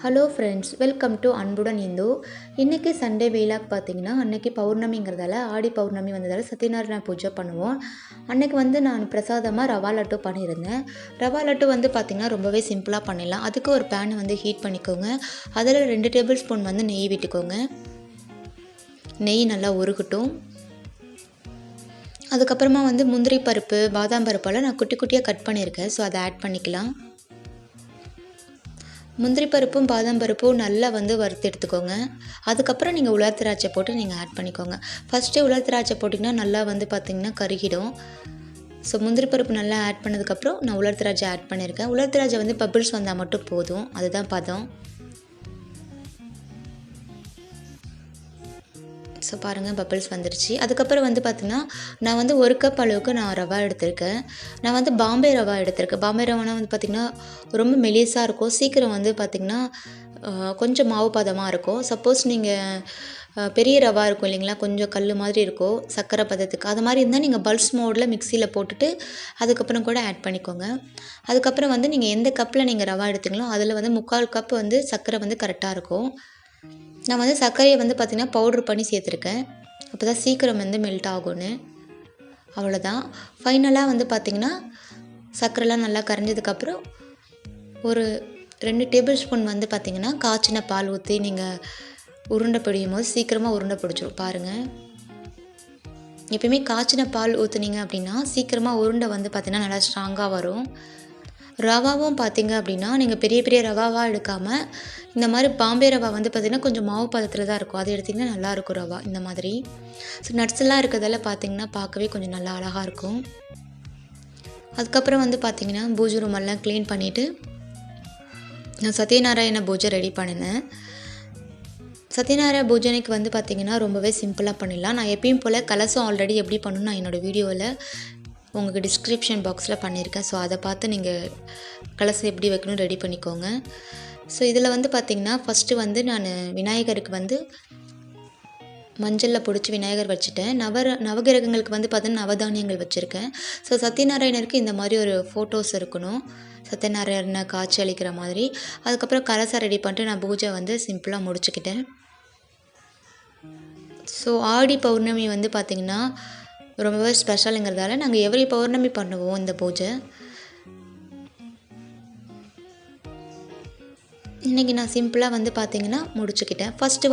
Hello friends, welcome to அன்புடன் இந்து. இன்றைக்கி Sunday vlog பார்த்தீங்கன்னா, அன்றைக்கி பௌர்ணமிங்கிறதால ஆடி பௌர்ணமி வந்ததால் சத்யநாராயண பூஜை பண்ணுவோம். அன்றைக்கி நான் பிரசாதமாக ரவா லட்டு பண்ணியிருந்தேன். ரவா லட்டு பார்த்திங்கன்னா ரொம்பவே சிம்பிளாக பண்ணிடலாம். அதுக்கு ஒரு பேன் ஹீட் பண்ணிக்கோங்க. அதில் 2 டேபிள் ஸ்பூன் நெய் விட்டுக்கோங்க. நெய் நல்லா உருகட்டும். அதுக்கப்புறமா முந்திரி பருப்பு, பாதாம் பருப்பெல்லாம் நான் குட்டி குட்டியாக கட் பண்ணியிருக்கேன். ஸோ அதை ஆட் பண்ணிக்கலாம். முந்திரி பருப்பும் பாதாம் பருப்பும் நல்லா வறுத்து எடுத்துக்கோங்க. அதுக்கப்புறம் நீங்கள் உலர் திராட்சை போட்டு நீங்கள் ஆட் பண்ணிக்கோங்க. ஃபஸ்ட்டே உலர் திராட்சை போட்டிங்கன்னா நல்லா பார்த்திங்கன்னா கருகிடும். ஸோ முந்திரி பருப்பு நல்லா ஆட் பண்ணதுக்கப்புறம் நான் உலர் திராட்சை ஆட் பண்ணியிருக்கேன். உலர் திராட்சை பபிள்ஸ் வந்தால் மட்டும் போதும். அதுதான் பதம். ஸோ பாருங்கள், பபிள்ஸ் வந்துருச்சு. அதுக்கப்புறம் பார்த்திங்கன்னா நான் 1 கப் அளவுக்கு நான் ரவா எடுத்திருக்கேன். நான் பாம்பே ரவா எடுத்திருக்கேன். பாம்பே ரவானா பார்த்திங்கன்னா ரொம்ப மெலிசாக இருக்கும். சீக்கிரம் பார்த்திங்கன்னா கொஞ்சம் மாவு பதமாக இருக்கும். சப்போஸ் நீங்கள் பெரிய ரவா இருக்கும் இல்லைங்களா, கொஞ்சம் கல் மாதிரி இருக்கும் சர்க்கரை பதத்துக்கு, அது மாதிரி இருந்தால் நீங்கள் பல்ஸ் மோடில் மிக்சியில் போட்டுட்டு அதுக்கப்புறம் கூட ஆட் பண்ணிக்கோங்க. அதுக்கப்புறம் நீங்கள் எந்த கப்பில் நீங்கள் ரவா எடுத்தீங்களோ அதில் 3/4 கப் சர்க்கரை கரெக்டாக இருக்கும். நான் சர்க்கரையை பார்த்திங்கன்னா பவுட்ரு பண்ணி சேர்த்துருக்கேன். அப்போ தான் சீக்கிரம் மெல்ட் ஆகும்னு. அவ்வளோதான். ஃபைனலாக பார்த்திங்கன்னா சர்க்கரைலாம் நல்லா கரைஞ்சதுக்கப்புறம் ஒரு 2 டேபிள் ஸ்பூன் பார்த்திங்கன்னா காய்ச்சின பால் ஊற்றி நீங்கள் உருண்டை பிடிக்கும் போது சீக்கிரமாக உருண்டை பிடிச்சிரும். பாருங்கள், எப்பயுமே காய்ச்சின பால் ஊற்றுனீங்க அப்படின்னா சீக்கிரமாக உருண்டை பார்த்திங்கன்னா நல்லா ஸ்ட்ராங்காக வரும். ரவாவும் பார்த்திங்க அப்படின்னா நீங்கள் பெரிய பெரிய ரவாவாக எடுக்காமல் இந்த மாதிரி பாம்பே ரவா பார்த்திங்கன்னா கொஞ்சம் மாவு பதத்தில் தான் இருக்கும். அது எடுத்திங்கன்னா நல்லாயிருக்கும் ரவா இந்த மாதிரி. ஸோ நட்ஸ்லாம் இருக்கிறதால பார்த்திங்கன்னா பார்க்கவே கொஞ்சம் நல்லா அழகாக இருக்கும். அதுக்கப்புறம் பார்த்திங்கன்னா பூஜை ரூமெல்லாம் க்ளீன் பண்ணிவிட்டு நான் சத்யநாராயண பூஜை ரெடி பண்ணினேன். சத்யநாராயண பூஜனைக்கு பார்த்திங்கன்னா ரொம்பவே சிம்பிளாக பண்ணிடலாம். நான் எப்பயும் போல் கலசம் ஆல்ரெடி எப்படி பண்ணணும்னு நான் என்னோடய வீடியோவில் உங்களுக்கு டிஸ்கிரிப்ஷன் பாக்ஸில் பண்ணியிருக்கேன். ஸோ அதை பார்த்து நீங்கள் கலசம் எப்படி வைக்கணும் ரெடி பண்ணிக்கோங்க. ஸோ இதில் பார்த்திங்கன்னா ஃபஸ்ட்டு நான் விநாயகருக்கு மஞ்சளில் பிடிச்சி விநாயகர் வச்சுட்டேன். நவகிரகங்களுக்கு பார்த்திங்கன்னா நவதானியங்கள் வச்சுருக்கேன். ஸோ சத்யநாராயணருக்கு இந்த மாதிரி ஒரு ஃபோட்டோஸ் இருக்கணும், சத்யநாராயணனை காட்சி அளிக்கிற மாதிரி. அதுக்கப்புறம் கலசம் ரெடி பண்ணிட்டு நான் பூஜை சிம்பிளாக முடிச்சுக்கிட்டேன். ஸோ ஆடி பௌர்ணமி பார்த்திங்கன்னா ரொம்பவே ஸ்பெஷலுங்கிறதால நாங்கள் எவ்ரி பௌர்ணமி பண்ணுவோம் இந்த பூஜை. இன்றைக்கி நான் சிம்பிளாக பார்த்திங்கன்னா முடிச்சுக்கிட்டேன். ஃபஸ்ட்டு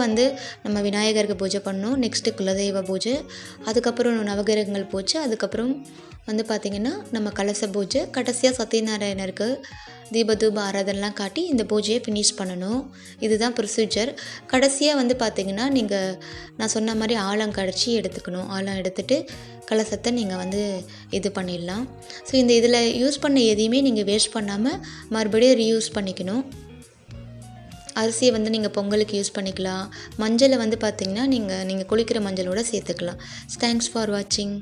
நம்ம விநாயகருக்கு பூஜை பண்ணோம், நெக்ஸ்ட்டு குலதெய்வ பூஜை, அதுக்கப்புறம் நவகிரகங்கள் பூஜை, அதுக்கப்புறம் பார்த்திங்கன்னா நம்ம கலச பூஜை, கடைசியாக சத்யநாராயணருக்கு தீபதூப ஆராதனைலாம் காட்டி இந்த பூஜையை ஃபினிஷ் பண்ணணும். இதுதான் ப்ரொசீஜர். கடைசியாக பார்த்திங்கன்னா நீங்கள் நான் சொன்ன மாதிரி ஆழம் கடைச்சி எடுத்துக்கணும். ஆழம் எடுத்துகிட்டு கலசத்தை நீங்கள் இது பண்ணிடலாம். ஸோ இதில் யூஸ் பண்ண எதையுமே நீங்கள் வேஸ்ட் பண்ணாமல் மறுபடியும் ரீயூஸ் பண்ணிக்கணும். அரிசியை நீங்கள் பொங்கலுக்கு யூஸ் பண்ணிக்கலாம். மஞ்சளை பார்த்திங்கன்னா நீங்கள் குளிக்கிற மஞ்சளோடு சேர்த்துக்கலாம். தேங்க்ஸ் ஃபார் வாட்சிங்.